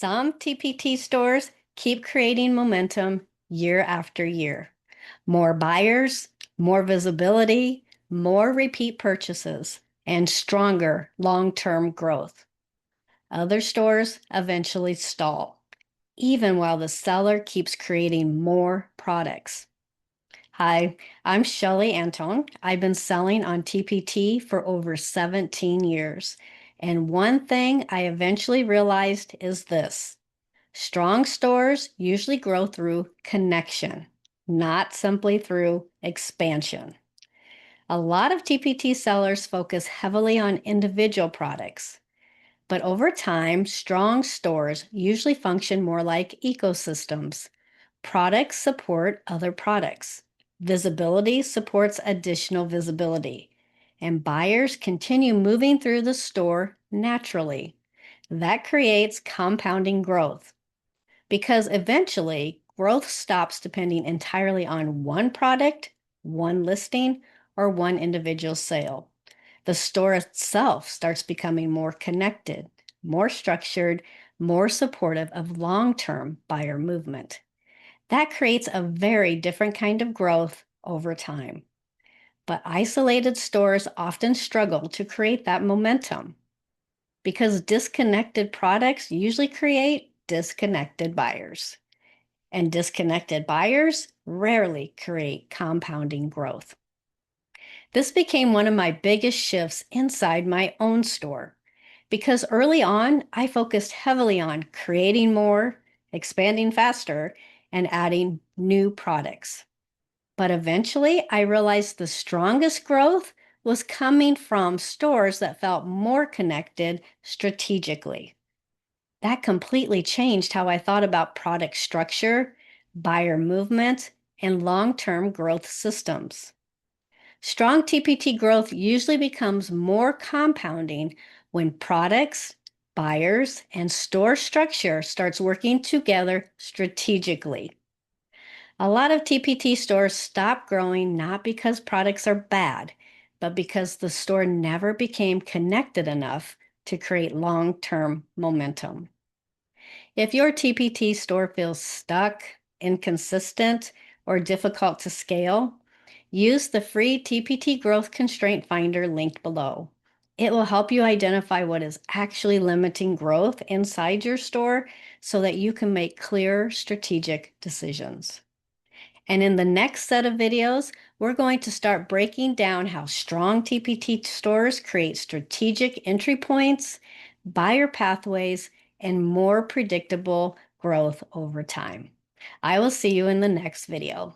Some TPT stores keep creating momentum year after year. More buyers, more visibility, more repeat purchases, and stronger long-term growth. Other stores eventually stall, even while the seller keeps creating more products. Hi, I'm Shelly Antone. I've been selling on TPT for over 17 years. And one thing I eventually realized is this: strong stores usually grow through connection, not simply through expansion. A lot of TPT sellers focus heavily on individual products, but over time, strong stores usually function more like ecosystems. Products support other products. Visibility supports additional visibility. And buyers continue moving through the store naturally. That creates compounding growth because eventually growth stops depending entirely on one product, one listing, or one individual sale. The store itself starts becoming more connected, more structured, more supportive of long-term buyer movement. That creates a very different kind of growth over time. But isolated stores often struggle to create that momentum because disconnected products usually create disconnected buyers. And disconnected buyers rarely create compounding growth. This became one of my biggest shifts inside my own store because early on, I focused heavily on creating more, expanding faster, and adding new products. But eventually, I realized the strongest growth was coming from stores that felt more connected strategically. That completely changed how I thought about product structure, buyer movement, and long-term growth systems. Strong TPT growth usually becomes more compounding when products, buyers, and store structure starts working together strategically. A lot of TPT stores stop growing not because products are bad, but because the store never became connected enough to create long-term momentum. If your TPT store feels stuck, inconsistent, or difficult to scale, use the free TPT Growth Constraint Finder linked below. It will help you identify what is actually limiting growth inside your store so that you can make clear strategic decisions. And in the next set of videos, we're going to start breaking down how strong TPT stores create strategic entry points, buyer pathways, and more predictable growth over time. I will see you in the next video.